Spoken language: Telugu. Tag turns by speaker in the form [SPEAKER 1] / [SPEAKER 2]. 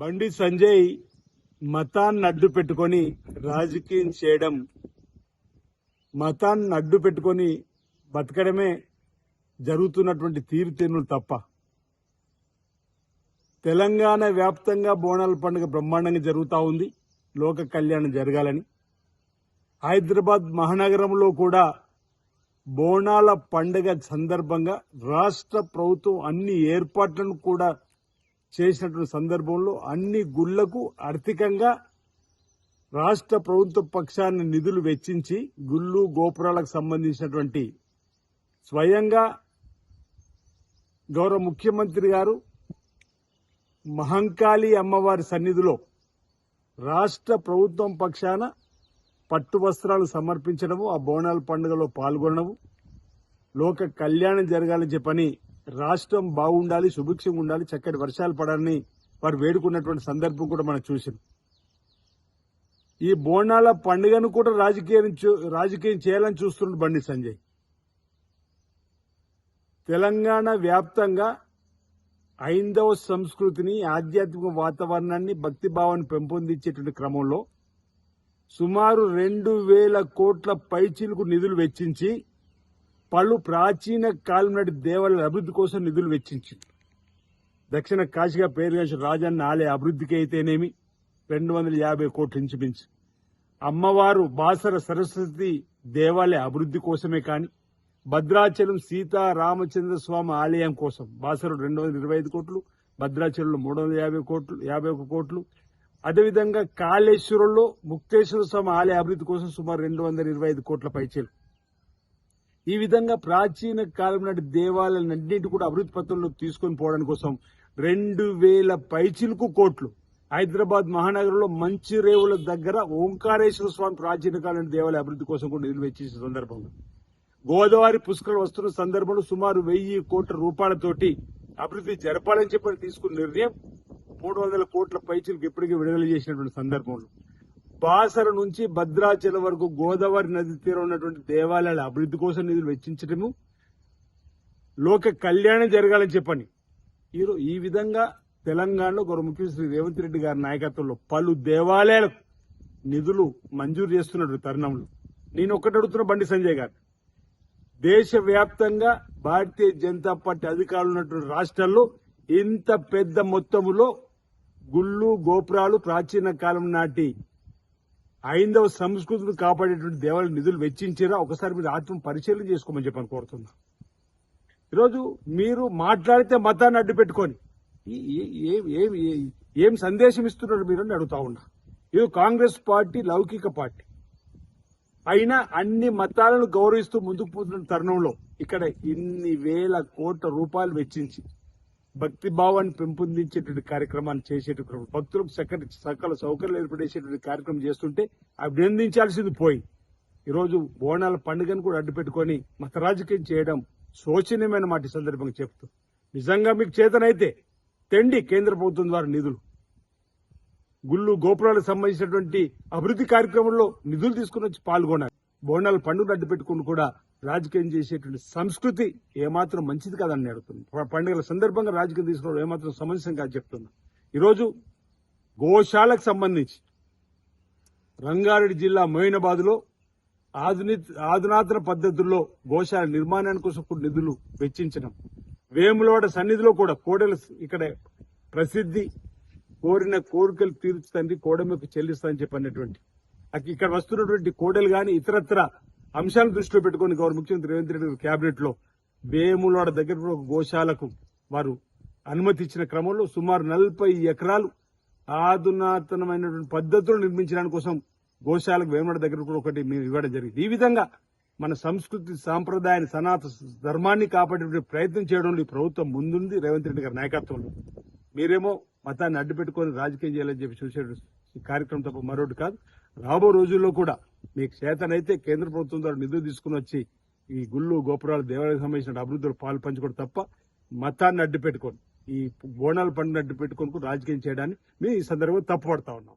[SPEAKER 1] బండి సంజయ్ మతాన్ని అడ్డు పెట్టుకొని రాజకీయం చేయడం, మతాన్ని అడ్డు పెట్టుకొని బతకడమే జరుగుతున్నటువంటి తీరుతెన్నులు తప్ప తెలంగాణ వ్యాప్తంగా బోనాల పండుగ బ్రహ్మాండంగా జరుగుతూ ఉంది. లోక కళ్యాణం జరగాలని హైదరాబాద్ మహానగరంలో కూడా బోనాల పండుగ సందర్భంగా రాష్ట్ర ప్రభుత్వం అన్ని ఏర్పాట్లను కూడా చేసినటువంటి సందర్భంలో అన్ని గుళ్లకు ఆర్థికంగా రాష్ట్ర ప్రభుత్వ పక్షాన్ని నిధులు వెచ్చించి గుళ్ళు గోపురాలకు సంబంధించినటువంటి స్వయంగా గౌరవ ముఖ్యమంత్రి గారు మహంకాళి అమ్మవారి సన్నిధిలో రాష్ట్ర ప్రభుత్వం పక్షాన పట్టు వస్త్రాలు సమర్పించడము, ఆ బోనాల పండుగలో పాల్గొనడము, లోక కళ్యాణం జరగాలని చెప్పని రాష్ట్రం బాగుండాలి, సుభిక్షంగా ఉండాలి, చక్కటి వర్షాలు పడాలని వారు వేడుకున్నటువంటి సందర్భం కూడా మనం చూసాం. ఈ బోనాల పండుగను కూడా రాజకీయం చేయాలని చూస్తున్న బండి సంజయ్ తెలంగాణ వ్యాప్తంగా హైందవ సంస్కృతిని, ఆధ్యాత్మిక వాతావరణాన్ని, భక్తిభావాన్ని పెంపొందించేటువంటి క్రమంలో సుమారు 2,000 కోట్ల పైచీలకు నిధులు వెచ్చించి పలు ప్రాచీన కాలం నాటి దేవాలయాల అభివృద్ధి కోసం నిధులు వెచ్చించింది. దక్షిణ కాశీగా పేరుగాంచిన రాజన్న ఆలయ అభివృద్ధికి అయితేనేమి 250 కోట్లు ఇంచుమించు, అమ్మవారు బాసర సరస్వతి దేవాలయ అభివృద్ధి కోసమే కాని, భద్రాచలం సీతా రామచంద్ర స్వామి ఆలయం కోసం బాసర 225 కోట్లు, భద్రాచలంలో 351 కోట్లు, అదేవిధంగా కాళేశ్వరంలో ముక్తేశ్వర స్వామి ఆలయ అభివృద్ధి కోసం సుమారు 225 కోట్ల పైచీలు. ఈ విధంగా ప్రాచీన కాలం నాటి దేవాలయాలన్నింటి కూడా అభివృద్ధి పత్రంలో తీసుకొని పోవడానికి కోసం 2,000 పైచీలకు కోట్లు హైదరాబాద్ మహానగరంలో మంచిరేవుల దగ్గర ఓంకారేశ్వర స్వామి ప్రాచీన కాలం దేవాలయ అభివృద్ధి కోసం కూడా నిధులు వెచ్చించిన సందర్భంలో, గోదావరి పుష్కరాలు వస్తున్న సందర్భంలో సుమారు 1,000 కోట్ల రూపాయలతోటి అభివృద్ధి జరపాలని చెప్పి తీసుకున్న నిర్ణయం 300 కోట్ల పైచీలకు ఇప్పటికీ విడుదల చేసినటువంటి సందర్భంలో బాసర నుంచి భద్రాచలం వరకు గోదావరి నది తీరం ఉన్నటువంటి దేవాలయాల అభివృద్ధి కోసం నిధులు వెచ్చించడము, లోక కళ్యాణం జరగాలని చెప్పని ఈ విధంగా తెలంగాణలో గౌరవ ముఖ్యమంత్రి రేవంత్ రెడ్డి గారి నాయకత్వంలో పలు దేవాలయాలకు నిధులు మంజూరు చేస్తున్నటువంటి తరుణంలో నేను ఒక్కటి అడుగుతున్న బండి సంజయ్ గారు, దేశవ్యాప్తంగా భారతీయ జనతా పార్టీ అధికారులు ఉన్నటువంటి రాష్ట్రాల్లో ఇంత పెద్ద మొత్తములో గుళ్ళు గోపురాలు ప్రాచీన కాలం నాటి హైందవ సంస్కృతిని కాపాడేటువంటి దేవాలయ నిధులు వెచ్చించారా ఒకసారి మీరు ఆత్మ పరిశీలన చేసుకోమని చెప్పని కోరుతున్నా. ఈరోజు మీరు మాట్లాడితే మతాన్ని అడ్డు పెట్టుకొని ఏం సందేశం ఇస్తున్నారు మీరు అని అడుగుతా ఉన్నా. ఇది కాంగ్రెస్ పార్టీ లౌకిక పార్టీ అయినా అన్ని మతాలను గౌరవిస్తూ ముందుకు పోతున్న తరుణంలో ఇక్కడ ఇన్ని వేల కోట్ల రూపాయలు వెచ్చించి భక్తి భావాన్ని పెంపొందించేటువంటి కార్యక్రమాన్ని చేసేటువంటి భక్తులకు సకల సౌకర్యాలు ఏర్పడేసేటువంటి కార్యక్రమం చేస్తుంటే అభినందించాల్సింది పోయి ఈరోజు బోనాల పండుగను కూడా అడ్డు పెట్టుకుని మత రాజకీయం చేయడం శోచనీయమైన మాట ఈ సందర్భంగా చెప్తూ, నిజంగా మీకు చేతనైతే తెండి కేంద్ర ప్రభుత్వం ద్వారా నిధులు, గుళ్ళు గోపురాలకు సంబంధించినటువంటి అభివృద్ధి కార్యక్రమంలో నిధులు తీసుకుని వచ్చి పాల్గొన్నారు. బోనాల పండుగను అడ్డు పెట్టుకుని కూడా రాజకీయం చేసేటువంటి సంస్కృతి ఏమాత్రం మంచిది కాదని అడుగుతుంది. పండుగల సందర్భంగా రాజకీయం తీసుకోవడం ఏమాత్రం సమంజసం కాదు చెప్తున్నా. ఈరోజు గోశాలకు సంబంధించి రంగారెడ్డి జిల్లా మొయినాబాద్ లో ఆధునాతన పద్ధతుల్లో గోశాల నిర్మాణానికి కోసం కూడా నిధులు వెచ్చించడం, వేములవాడ సన్నిధిలో కూడా కోడెలు ఇక్కడ ప్రసిద్ధి, కోరిన కోరికలు తీర్చుతండి కోడెమ్మకు చెల్లిస్తానని చెప్పినటువంటి ఇక్కడ వస్తున్నటువంటి కోడెలు గాని ఇతరత్ర అంశాలను దృష్టిలో పెట్టుకుని గౌరవ ముఖ్యమంత్రి రేవంత్ రెడ్డి గారి కేబినెట్ లో వేములవాడ దగ్గర ఒక గోశాలకు వారు అనుమతి ఇచ్చిన క్రమంలో సుమారు 40 ఎకరాలు ఆధునాతనమైనటువంటి పద్ధతులు నిర్మించడానికి కోసం గోశాలకు వేములవాడ దగ్గర కూడా ఒకటి మేము ఇవ్వడం జరిగింది. ఈ విధంగా మన సంస్కృతి సాంప్రదాయాన్ని సనాతన ధర్మాన్ని కాపాడే ప్రయత్నం చేయడంలో ఈ ప్రభుత్వం ముందుంది రేవంత్ రెడ్డి గారి నాయకత్వంలో. మీరేమో మతాన్ని అడ్డు పెట్టుకుని రాజకీయం చేయాలని చెప్పి చూసే కార్యక్రమం తప్ప మరొకటి కాదు. రాబో రోజుల్లో కూడా మీకు చేతనైతే కేంద్ర ప్రభుత్వం ద్వారా నిధులు తీసుకుని వచ్చి ఈ గుళ్ళు గోపురాలు దేవాలయాలకు సంబంధించిన అభివృద్ధిలో పాలు పంచుకోవడం తప్ప మతాన్ని అడ్డు పెట్టుకొని ఈ బోనాల పండుగ అడ్డు పెట్టుకొని రాజకీయం చేయడాన్ని మేము ఈ సందర్భంగా తప్పుపడతా ఉన్నాం.